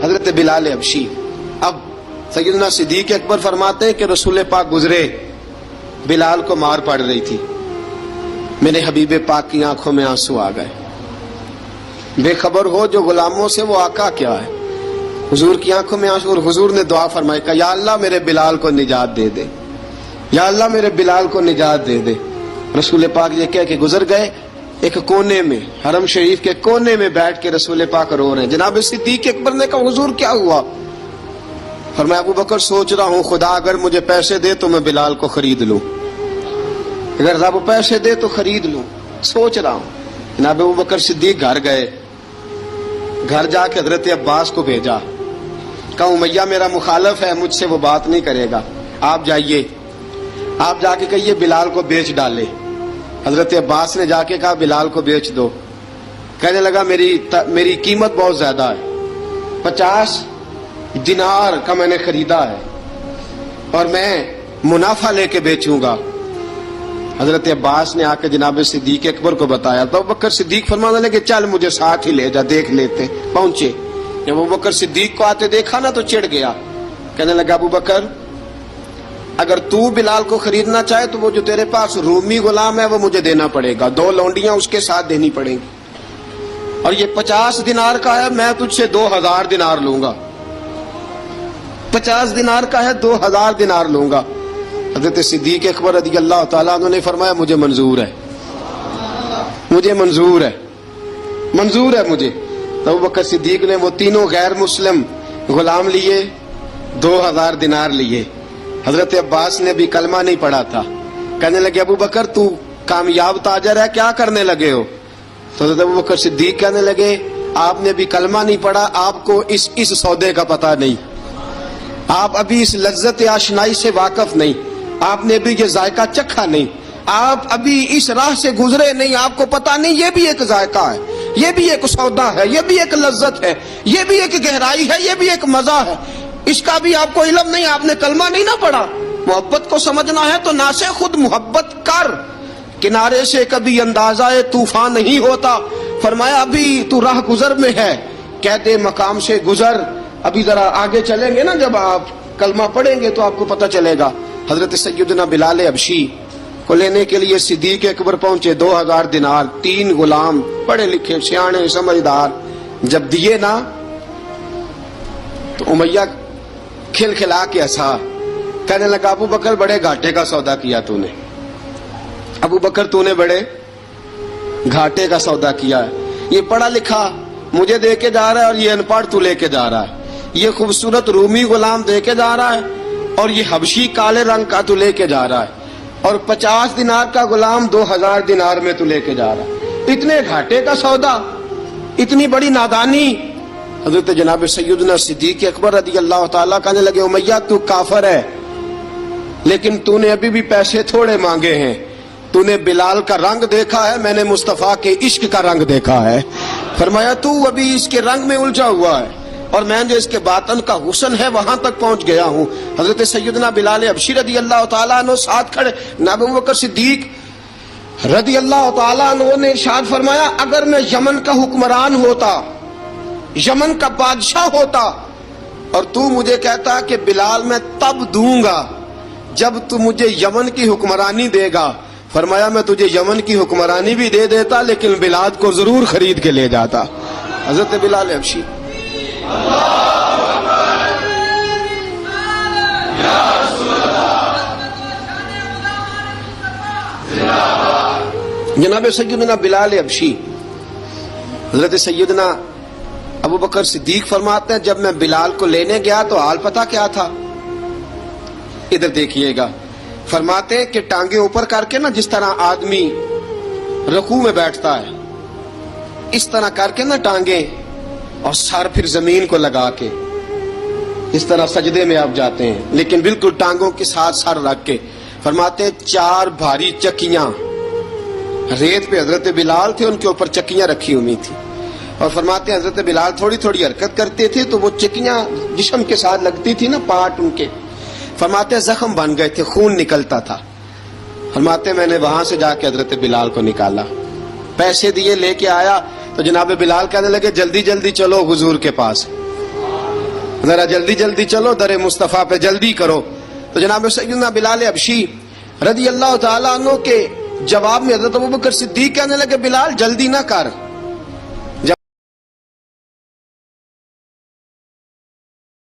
حضرت بلال حبشی. اب سیدنا صدیق اکبر فرماتے ہیں کہ رسول پاک گزرے، بلال کو مار پڑ رہی تھی، میرے حبیب پاک کی آنکھوں میں آنسو آ گئے. بے خبر ہو جو غلاموں سے وہ آقا کیا ہے. حضور کی آنکھوں میں آنسو، اور حضور نے دعا فرمائی کہ یا اللہ میرے بلال کو نجات دے دے، یا اللہ میرے بلال کو نجات دے دے. رسول پاک یہ کہہ کے گزر گئے. ایک کونے میں، حرم شریف کے کونے میں بیٹھ کے رسول پاک رو رہے ہیں. جناب صدیق اکبر نے کہا حضور کیا ہوا؟ فرمایا ابو بکر سوچ رہا ہوں خدا اگر مجھے پیسے دے تو میں بلال کو خرید لوں، اگر رب پیسے دے تو خرید لوں، سوچ رہا ہوں. جناب ابو بکر صدیق گھر گئے، گھر جا کے حضرت عباس کو بھیجا، کہا امیہ میرا مخالف ہے، مجھ سے وہ بات نہیں کرے گا، آپ جائیے، آپ جا کے کہیے بلال کو بیچ ڈالے. حضرت عباس نے جا کے کہا بلال کو بیچ دو. کہنے لگا میری قیمت بہت زیادہ ہے، 50 دینار کا میں نے خریدا ہے اور میں منافع لے کے بیچوں گا. حضرت عباس نے آ کے جناب صدیق اکبر کو بتایا تو ابو بکر صدیق فرمانے لگے چل مجھے ساتھ ہی لے جا، دیکھ لیتے. پہنچے، جب ابو بکر صدیق کو آتے دیکھا نا تو چڑ گیا. کہنے لگا ابو بکر اگر تو بلال کو خریدنا چاہے تو وہ جو تیرے پاس رومی غلام ہے وہ مجھے دینا پڑے گا، 2 لونڈیاں اس کے ساتھ دینی پڑیں گی، اور یہ 50 دینار کا ہے، میں تجھ سے 2000 دینار لوں گا. 50 دینار کا ہے، 2000 دینار لوں گا. حضرت صدیق اکبر رضی اللہ تعالیٰ عنہ نے فرمایا مجھے منظور ہے، مجھے منظور ہے، منظور ہے مجھے. تو ابو بکر صدیق نے وہ تینوں غیر مسلم غلام لیے، 2000 دینار لیے. حضرت عباس نے بھی کلمہ نہیں پڑھا تھا. کہنے لگے ابو بکر تو کامیاب تاجر ہے، کیا کرنے لگے ہو؟ تو حضرت ابو بکر صدیق کہنے لگے آپ نے بھی کلمہ نہیں پڑھا، آپ کو اس سودے کا پتہ نہیں، آپ ابھی اس لذت آشنائی سے واقف نہیں، آپ نے بھی یہ ذائقہ چکھا نہیں، آپ ابھی اس راہ سے گزرے نہیں، آپ کو پتہ نہیں یہ بھی ایک ذائقہ ہے، یہ بھی ایک سودا ہے، یہ بھی ایک لذت ہے، یہ بھی ایک گہرائی ہے، یہ بھی ایک مزہ ہے، اس کا بھی آپ کو علم نہیں، آپ نے کلمہ نہیں نہ پڑھا. محبت کو سمجھنا ہے تو نہ سے خود محبت کر، کنارے سے کبھی اندازہ طوفان نہیں ہوتا. فرمایا ابھی تو راہ گزر میں ہے، کہتے مقام سے گزر، ابھی ذرا آگے چلیں گے نا، جب آپ کلمہ پڑھیں گے تو آپ کو پتہ چلے گا. حضرت سیدنا بلال حبشی کو لینے کے لیے صدیق اکبر پہنچے، 2000 دینار، 3 غلام پڑھے لکھے سیانے سمجھدار. جب دیے نا تو امیہ کھلکھلا کے ہنسا. کہنے لگا ابو بکر بڑے گھاٹے کا سودا کیا تو نے، ابو بکر تو نے بڑے گھاٹے کا سودا کیا ہے. یہ پڑھا لکھا مجھے دے کے جا رہا ہے اور یہ ان پڑھ تو لے کے جا رہا ہے، یہ خوبصورت رومی غلام دے کے جا رہا ہے اور یہ حبشی کالے رنگ کا تو لے کے جا رہا ہے، اور 50 دینار کا غلام 2000 دینار میں تو لے کے جا رہا ہے. اتنے گھاٹے کا سودا، اتنی بڑی نادانی. حضرت جناب سیدنا صدیق اکبر رضی اللہ تعالیٰ کہنے لگے امیہ تو کافر ہے، لیکن تو نے ابھی بھی پیسے تھوڑے مانگے ہیں، تو نے بلال کا رنگ دیکھا ہے، میں نے مصطفیٰ کے عشق کا رنگ دیکھا ہے. فرمایا تو ابھی اس کے رنگ میں الجھا ہوا ہے اور میں جو اس کے باطن کا حسن ہے وہاں تک پہنچ گیا ہوں. حضرت سیدنا بلال حبشی رضی اللہ تعالیٰ عنہ ساتھ کھڑے. ابو بکر صدیق رضی اللہ تعالیٰ عنہ نے ارشاد فرمایا اگر میں یمن کا حکمران ہوتا، یمن کا بادشاہ ہوتا، اور تو مجھے کہتا کہ بلال میں تب دوں گا جب تو مجھے یمن کی حکمرانی دے گا. فرمایا میں تجھے یمن کی حکمرانی بھی دے دیتا لیکن بلال کو ضرور خرید کے لے جاتا. حضرت بلال حبشی جناب سیدنا بلال حبشی حضرت سیدنا ابو بکر صدیق فرماتے ہیں جب میں بلال کو لینے گیا تو حال پتہ کیا تھا؟ ادھر دیکھیے گا. فرماتے ہیں کہ ٹانگیں اوپر کر کے نا جس طرح آدمی رکوع میں بیٹھتا ہے اس طرح کر کے نا ٹانگیں، اور سر پھر زمین کو لگا کے اس طرح سجدے میں آپ جاتے ہیں، لیکن بالکل ٹانگوں کے ساتھ سر رکھ کے. فرماتے ہیں 4 بھاری چکیاں ریت پہ حضرت بلال تھے، ان کے اوپر چکیاں رکھی ہوئی تھی، اور فرماتے ہیں حضرت بلال تھوڑی تھوڑی حرکت کرتے تھے تو وہ چکیاں جسم کے ساتھ لگتی تھی نا، پارٹ ان کے. فرماتے ہیں زخم بن گئے تھے، خون نکلتا تھا. فرماتے ہیں میں نے وہاں سے جا کے حضرت بلال کو نکالا، پیسے دیے، لے کے آیا تو جناب بلال کہنے لگے جلدی جلدی چلو حضور کے پاس. ذرا جلدی جلدی چلو، در مصطفیٰ پہ جلدی کرو. تو جناب سیدنا بلال حبشی رضی اللہ تعالیٰ عنہ کے جواب میں حضرت ابوبکر صدیق کہنے لگے بلال جلدی نہ کر،